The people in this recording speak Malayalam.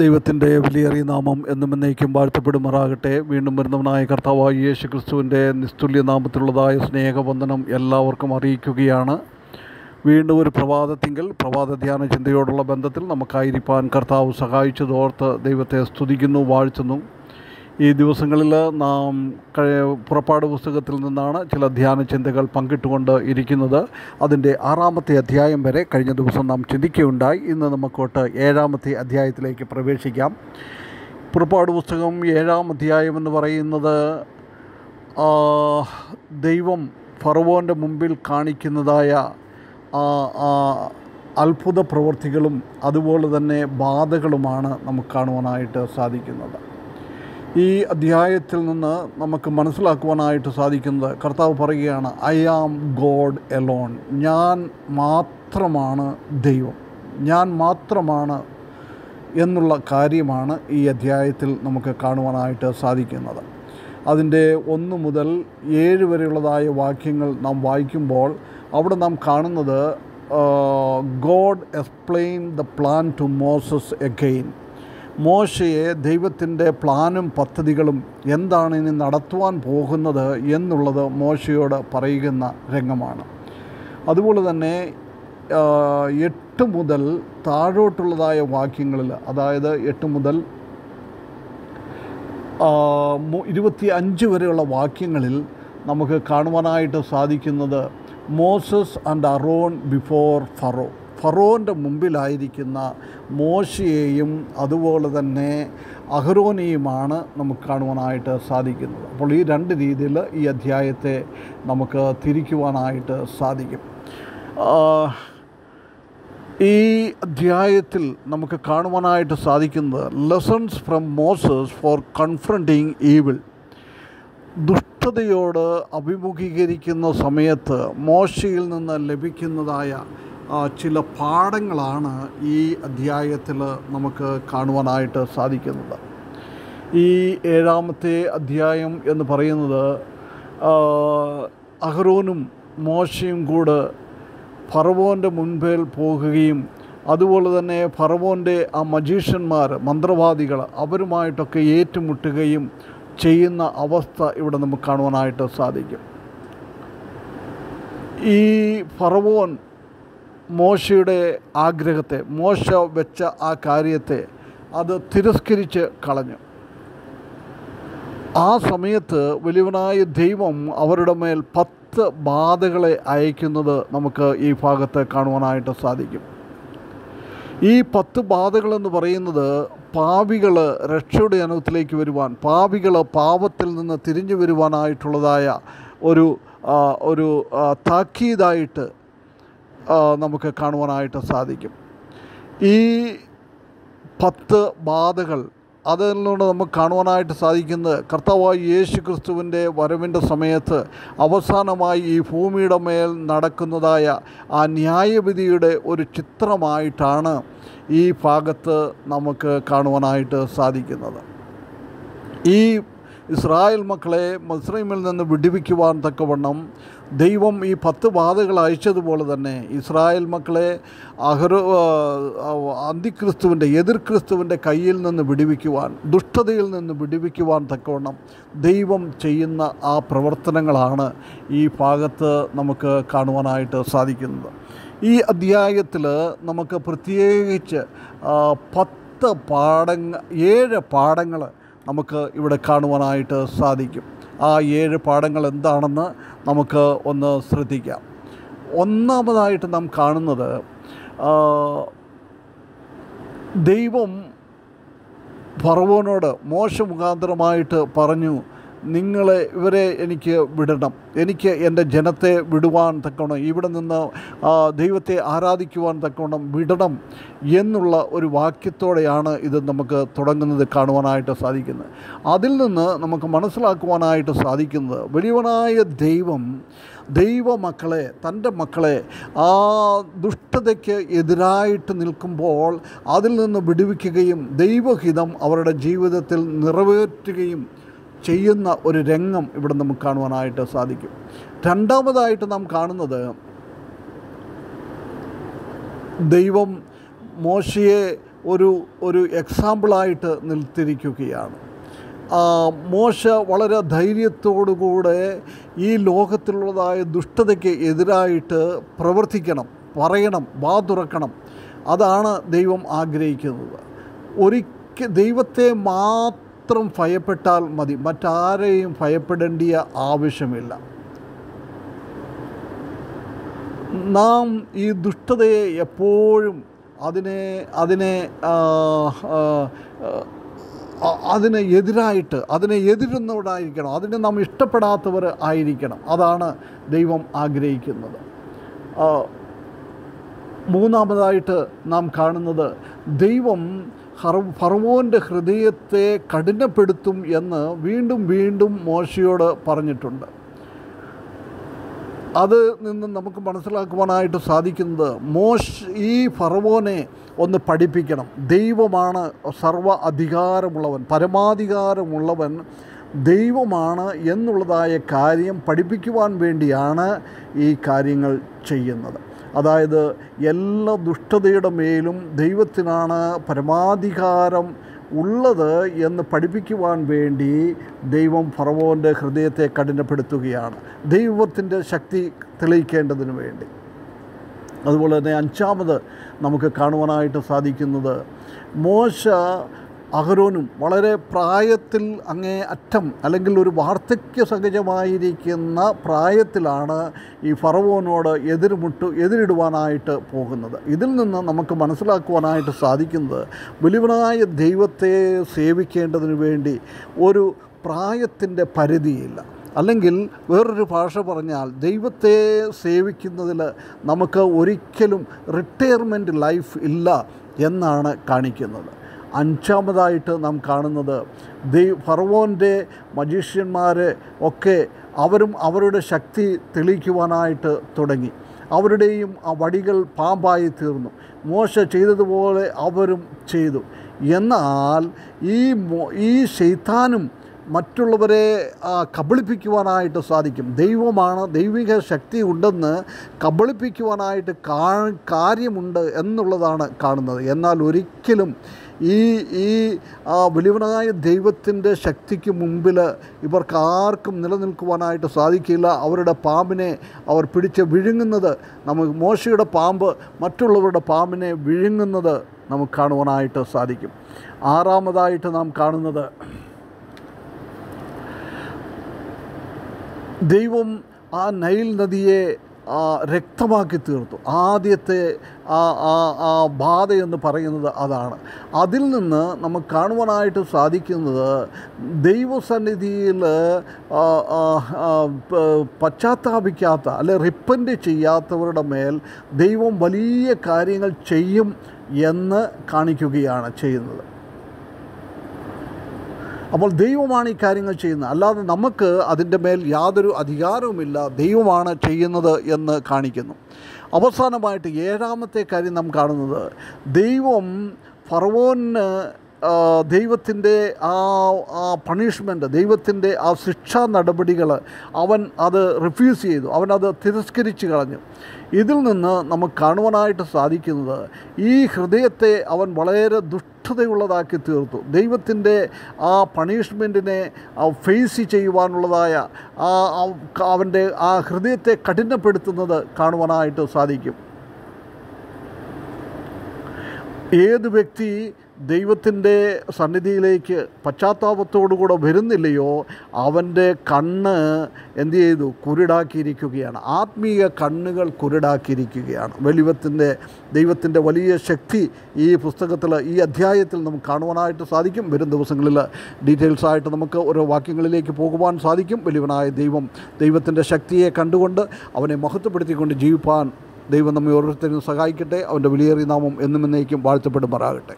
ദൈവത്തിൻ്റെ വിലയേറിയ നാമം എന്നും എന്നേക്കും വാഴ്ത്തപ്പെടുമാറാകട്ടെ. വീണ്ടും വരുന്നവനായ കർത്താവായ യേശു ക്രിസ്തുവിൻ്റെ നിസ്തുല്യ നാമത്തിലുള്ളതായ സ്നേഹവന്ദനം എല്ലാവർക്കും അറിയിക്കുകയാണ്. വീണ്ടും ഒരു പ്രഭാത ധ്യാന ചിന്തയോടുള്ള ബന്ധത്തിൽ നമുക്കായിരിക്കാൻ കർത്താവ് സഹായിച്ചതോർത്ത് ദൈവത്തെ സ്തുതിക്കുന്നു, വാഴ്ത്തുന്നു. ഈ ദിവസങ്ങളിൽ നാം പുറപ്പാട് പുസ്തകത്തിൽ നിന്നാണ് ചില ധ്യാന ചിന്തകൾ പങ്കിട്ടുകൊണ്ട് ഇരിക്കുന്നത്. അതിൻ്റെ 6-ാമത്തെ അധ്യായം വരെ കഴിഞ്ഞ ദിവസം നാം ചിന്തിക്കുകയുണ്ടായി. ഇന്ന് നമുക്കോട്ട് 7-ാമത്തെ അധ്യായത്തിലേക്ക് പ്രവേശിക്കാം. പുറപ്പാട് പുസ്തകം 7-ാം അധ്യായം എന്ന് പറയുന്നത് ദൈവം ഫറവോൻ്റെ മുമ്പിൽ കാണിക്കുന്നതായ അത്ഭുത പ്രവൃത്തികളും അതുപോലെ തന്നെ ബാധകളുമാണ് നമുക്ക് കാണുവാനായിട്ട് സാധിക്കുന്നത്. ഈ അധ്യായത്തിൽ നിന്ന് നമുക്ക് മനസ്സിലാക്കുവാനായിട്ട് സാധിക്കുന്നത്, കർത്താവ് പറയുകയാണ്, ഐ ആം ഗോഡ് എലോൺ. ഞാൻ മാത്രമാണ് ദൈവം, ഞാൻ മാത്രമാണ് എന്നുള്ള കാര്യമാണ് ഈ അധ്യായത്തിൽ നമുക്ക് കാണുവാനായിട്ട് സാധിക്കുന്നത്. അതിൻ്റെ 1 മുതൽ 7 വരെയുള്ളതായ വാക്യങ്ങൾ നാം വായിക്കുമ്പോൾ അവിടെ നാം കാണുന്നത്, God explain the plan to Moses again. മോശയെ ദൈവത്തിൻ്റെ പ്ലാനും പദ്ധതികളും എന്താണ് ഇനി നടത്തുവാൻ പോകുന്നത് എന്നുള്ളത് മോശയോട് പറയുന്ന രംഗമാണ്. അതുപോലെ തന്നെ 8 മുതൽ താഴോട്ടുള്ളതായ വാക്യങ്ങളിൽ, അതായത് 8 മുതൽ 25 വരെയുള്ള വാക്യങ്ങളിൽ നമുക്ക് കാണുവാനായിട്ട് സാധിക്കുന്നത്, Moses and Aaron before Pharaoh. ഫറോൻ്റെ മുമ്പിലായിരിക്കുന്ന മോശയെയും അതുപോലെ തന്നെ അഹരോനെയുമാണ് നമുക്ക് കാണുവാനായിട്ട് സാധിക്കുന്നത്. അപ്പോൾ ഈ 2 രീതിയിൽ ഈ അധ്യായത്തെ നമുക്ക് തിരിക്കുവാനായിട്ട് സാധിക്കും. ഈ അധ്യായത്തിൽ നമുക്ക് കാണുവാനായിട്ട് സാധിക്കുന്നത്, lessons from Moses for confronting evil. ദുഷ്ടതയോട് അഭിമുഖീകരിക്കുന്ന സമയത്ത് മോശയിൽ നിന്ന് ലഭിക്കുന്നതായ ചില പാഠങ്ങളാണ് ഈ അധ്യായത്തിൽ നമുക്ക് കാണുവാനായിട്ട് സാധിക്കുന്നത്. ഈ 7-ാമത്തെ അധ്യായം എന്ന് പറയുന്നത്, അഹരോനും മോശയും കൂടെ ഫറവോൻ്റെ മുൻപിൽ പോകുകയും അതുപോലെ തന്നെ ഫറവോൻ്റെ മജീഷ്യന്മാർ, മന്ത്രവാദികൾ, അവരുമായിട്ടൊക്കെ ഏറ്റുമുട്ടുകയും ചെയ്യുന്ന അവസ്ഥ ഇവിടെ നമുക്ക് കാണുവാനായിട്ട് സാധിക്കും. ഈ ഫറവോൻ മോശയുടെ ആഗ്രഹത്തെ, മോശ വെച്ച ആ കാര്യത്തെ അത് തിരസ്കരിച്ച് കളഞ്ഞു. ആ സമയത്ത് വലിയവനായ ദൈവം അവരുടെ മേൽ 10 ബാധകളെ അയക്കുന്നത് നമുക്ക് ഈ ഭാഗത്ത് കാണുവാനായിട്ട് സാധിക്കും. ഈ 10 ബാധകളെന്ന് പറയുന്നത്, പാപികൾ രക്ഷയുടെ അനുഭവത്തിലേക്ക് വരുവാൻ, പാപികൾ പാപത്തിൽ നിന്ന് തിരിഞ്ഞു വരുവാനായിട്ടുള്ളതായ ഒരു താക്കീതായിട്ട് നമുക്ക് കാണുവാനായിട്ട് സാധിക്കും. ഈ 10 ബാധകൾ, അതിലൂടെ നമുക്ക് കാണുവാനായിട്ട് സാധിക്കുന്നത്, കർത്താവായ യേശു ക്രിസ്തുവിൻ്റെ വരവിൻ്റെ സമയത്ത് അവസാനമായി ഈ ഭൂമിയുടെ മേൽ നടക്കുന്നതായ ആ ന്യായവിധിയുടെ ഒരു ചിത്രമായിട്ടാണ് ഈ ഭാഗത്ത് നമുക്ക് കാണുവാനായിട്ട് സാധിക്കുന്നത്. ഈ ഇസ്രായേൽ മക്കളെ മിസ്രയീമിൽ നിന്ന് വിടുവിക്കുവാൻ തക്കവണ്ണം ദൈവം ഈ 10 ബാധകൾ അയച്ചതുപോലെ തന്നെ ഇസ്രായേൽ മക്കളെ അന്തിക്രിസ്തുവിൻ്റെ, എതിർ ക്രിസ്തുവിൻ്റെ കയ്യിൽ നിന്ന് വിടുവിക്കുവാൻ, ദുഷ്ടതയിൽ നിന്ന് വിടുവിക്കുവാൻ തക്കവണ്ണം ദൈവം ചെയ്യുന്ന ആ പ്രവർത്തനങ്ങളാണ് ഈ ഭാഗത്ത് നമുക്ക് കാണുവാനായിട്ട് സാധിക്കുന്നത്. ഈ അധ്യായത്തിൽ നമുക്ക് പ്രത്യേകിച്ച് 7 പാഠങ്ങൾ നമുക്ക് ഇവിടെ കാണുവാനായിട്ട് സാധിക്കും. ആ 7 പാഠങ്ങൾ എന്താണെന്ന് നമുക്ക് ഒന്ന് ശ്രദ്ധിക്കാം. ഒന്നാമതായിട്ട് നാം കാണുന്നത്, ദൈവം ഫറവോനോട് മോശ മുഖാന്തരമായിട്ട് പറഞ്ഞു, ഇവരെ എനിക്ക് വിടണം, എനിക്ക് എൻ്റെ ജനത്തെ വിടുവാൻ തക്കവണ്ണം, ഇവിടെ നിന്ന് ദൈവത്തെ ആരാധിക്കുവാൻ തക്കവണ്ണം വിടണം എന്നുള്ള ഒരു വാക്യത്തോടെയാണ് ഇത് നമുക്ക് തുടങ്ങുന്നത്, കാണുവാനായിട്ട് സാധിക്കുന്നത്. അതിൽ നിന്ന് നമുക്ക് മനസ്സിലാക്കുവാനായിട്ട് സാധിക്കുന്നത്, വലിയവനായ ദൈവമക്കളെ, തൻ്റെ മക്കളെ ആ ദുഷ്ടതയ്ക്ക് എതിരായിട്ട് നിൽക്കുമ്പോൾ അതിൽ നിന്ന് വിടുവിക്കുകയും ദൈവഹിതം അവരുടെ ജീവിതത്തിൽ നിറവേറ്റുകയും ചെയ്യുന്ന ഒരു രംഗം ഇവിടെ നമുക്ക് കാണുവാനായിട്ട് സാധിക്കും. രണ്ടാമതായിട്ട് നാം കാണുന്നത്, ദൈവം മോശയെ ഒരു എക്സാമ്പിളായിട്ട് നിർത്തിയിരിക്കുകയാണ്. മോശ വളരെ ധൈര്യത്തോടുകൂടെ ഈ ലോകത്തിലുള്ളതായ ദുഷ്ടതയ്ക്ക് എതിരായിട്ട് പ്രവർത്തിക്കണം, പറയണം, വാ തുറക്കണം. അതാണ് ദൈവം ആഗ്രഹിക്കുന്നത്. ദൈവത്തെ മാത്രം ഭയപ്പെട്ടാൽ മതി, മറ്റാരെയും ഭയപ്പെടേണ്ടിയ ആവശ്യമില്ല. നാം ഈ ദുഷ്ടതയെ എപ്പോഴും അതിനെ എതിരുന്നവരായിരിക്കണം, അതിനെ നാം ഇഷ്ടപ്പെടാത്തവർ ആയിരിക്കണം. അതാണ് ദൈവം ആഗ്രഹിക്കുന്നത്. മൂന്നാമതായിട്ട് നാം കാണുന്നത്, ദൈവം ഫറവോൻ്റെ ഹൃദയത്തെ കഠിനപ്പെടുത്തും എന്ന് വീണ്ടും വീണ്ടും മോശയോട് പറഞ്ഞിട്ടുണ്ട്. അത് നിന്ന് നമുക്ക് മനസ്സിലാക്കുവാനായിട്ട് സാധിക്കുന്നത്, ഈ ഫറവോനെ ഒന്ന് പഠിപ്പിക്കണം. ദൈവമാണ് സർവ്വ അധികാരമുള്ളവൻ, പരമാധികാരമുള്ളവൻ ദൈവമാണ് എന്നുള്ളതായ കാര്യം പഠിപ്പിക്കുവാൻ വേണ്ടിയാണ് ഈ കാര്യങ്ങൾ ചെയ്യുന്നത്. അതായത് എല്ലാ ദുഷ്ടതയുടെ മേലും ദൈവത്തിനാണ് പരമാധികാരം ഉള്ളത് എന്ന് പഠിപ്പിക്കുവാൻ വേണ്ടി ദൈവം ഫറവോൻ്റെ ഹൃദയത്തെ കഠിനപ്പെടുത്തുകയാണ്, ദൈവത്തിൻ്റെ ശക്തി തെളിയിക്കേണ്ടതിന് വേണ്ടി. അതുപോലെ തന്നെ അഞ്ചാമത് നമുക്ക് കാണുവാനായിട്ട് സാധിക്കുന്നത്, മോശ അഹരോനും വളരെ പ്രായത്തിൽ അങ്ങേ അറ്റം അല്ലെങ്കിൽ ഒരു വാർദ്ധക്യ സഹജമായിരിക്കുന്ന പ്രായത്തിലാണ് ഈ ഫറവോനോട് എതിരിടുവാനായിട്ട് പോകുന്നത്. ഇതിൽ നിന്ന് നമുക്ക് മനസ്സിലാക്കുവാനായിട്ട് സാധിക്കുന്നത്, വലിയവനായ ദൈവത്തെ സേവിക്കേണ്ടതിന് വേണ്ടി ഒരു പ്രായത്തിൻ്റെ പരിധിയില്ല. അല്ലെങ്കിൽ വേറൊരു ഭാഷ പറഞ്ഞാൽ, ദൈവത്തെ സേവിക്കുന്നതിൽ നമുക്ക് ഒരിക്കലും റിട്ടയർമെൻറ്റ് ലൈഫ് ഇല്ല എന്നാണ് കാണിക്കുന്നത്. അഞ്ചാമതായിട്ട് നാം കാണുന്നത്, ഫറവോൻ്റെ മജീഷ്യന്മാർ ഒക്കെ അവരും അവരുടെ ശക്തി തെളിയിക്കുവാനായിട്ട് തുടങ്ങി. അവരുടെയും ആ വടികൾ പാമ്പായി തീർന്നു. മോശ ചെയ്തതുപോലെ അവരും ചെയ്തു. എന്നാൽ ഈ ശൈത്താനും മറ്റുള്ളവരെ കബളിപ്പിക്കുവാനായിട്ട് സാധിക്കും. ദൈവമാണ്, ദൈവിക ശക്തി ഉണ്ടെന്ന് കബളിപ്പിക്കുവാനായിട്ട് കാര്യമുണ്ട് എന്നുള്ളതാണ് കാണുന്നത്. എന്നാൽ ഒരിക്കലും ഈ വലിയവനായ ദൈവത്തിൻ്റെ ശക്തിക്ക് മുമ്പിൽ ഇവർക്കാർക്കും നിലനിൽക്കുവാനായിട്ട് സാധിക്കില്ല. അവരുടെ പാമ്പിനെ അവർ പിടിച്ച് വിഴുങ്ങുന്നത്, നമുക്ക് മോശയുടെ പാമ്പ് മറ്റുള്ളവരുടെ പാമ്പിനെ വിഴുങ്ങുന്നത് നമുക്ക് കാണുവാനായിട്ട് സാധിക്കും. ആറാമതായിട്ട് നാം കാണുന്നത്, ദൈവം ആ നൈൽ നദിയെ രക്തമാക്കി തീർത്തു. ആദ്യത്തെ ബാധയെന്ന് പറയുന്നത് അതാണ്. അതിൽ നിന്ന് നമുക്ക് കാണുവാനായിട്ട് സാധിക്കുന്നത്, ദൈവസന്നിധിയിൽ പശ്ചാത്താപിക്കാത്ത അല്ലെ റിപ്പൻ്റ് ചെയ്യാത്തവരുടെ മേൽ ദൈവം വലിയ കാര്യങ്ങൾ ചെയ്യും എന്ന് കാണിക്കുകയാണ് ചെയ്യുന്നത്. അപ്പോൾ ദൈവമാണ് ഈ കാര്യങ്ങൾ ചെയ്യുന്നത്, അല്ലാതെ നമുക്ക് അതിൻ്റെ മേൽ യാതൊരു അധികാരവുമില്ല, ദൈവമാണ് ചെയ്യുന്നത് എന്ന് കാണിക്കുന്നു. അവസാനമായിട്ട് ഏഴാമത്തെ കാര്യം നാം കാണുന്നത്, ദൈവം ഫറവോന് ദൈവത്തിൻ്റെ ആ പണിഷ്മെൻറ്റ്, ദൈവത്തിൻ്റെ ആ ശിക്ഷാ നടപടികൾ അവൻ അത് റിഫ്യൂസ് ചെയ്തു, അവനത് തിരസ്കരിച്ച് കളഞ്ഞു. ഇതിൽ നിന്ന് നമുക്ക് കാണുവാനായിട്ട് സാധിക്കുന്നത്, ഈ ഹൃദയത്തെ അവൻ വളരെ ദുഷ്ടതയുള്ളതാക്കി തീർത്തു. ദൈവത്തിൻ്റെ ആ പണിഷ്മെൻറ്റിനെ ഫേസ് ചെയ്യുവാനുള്ളതായ അവൻ്റെ ആ ഹൃദയത്തെ കഠിനപ്പെടുത്തുന്നത് കാണുവാനായിട്ട് സാധിക്കും. ഏത് വ്യക്തി ദൈവത്തിൻ്റെ സന്നിധിയിലേക്ക് പശ്ചാത്താപത്തോടുകൂടെ വരുന്നില്ലയോ, അവൻ്റെ കണ്ണ് എന്തു ചെയ്തു? കുരുടാക്കിയിരിക്കുകയാണ്. ആത്മീയ കണ്ണുകൾ കുരുടാക്കിയിരിക്കുകയാണ്. ദൈവത്തിൻ്റെ വലിയ ശക്തി ഈ പുസ്തകത്തിൽ, ഈ അധ്യായത്തിൽ നമുക്ക് കാണുവാനായിട്ട് സാധിക്കും. വരും ദിവസങ്ങളിൽ ഡീറ്റെയിൽസായിട്ട് നമുക്ക് ഓരോ വാക്യങ്ങളിലേക്ക് പോകുവാൻ സാധിക്കും. വലിയവനായ ദൈവത്തിൻ്റെ ശക്തിയെ കണ്ടുകൊണ്ട് അവനെ മഹത്വപ്പെടുത്തിക്കൊണ്ട് ജീവിപ്പാൻ ദൈവം നമ്മെ ഓരോരുത്തരും സഹായിക്കട്ടെ. അവൻ്റെ വിലയേറിയ നാമം എന്നും എന്നേക്കും വാഴ്ത്തപ്പെടുമാറാകട്ടെ.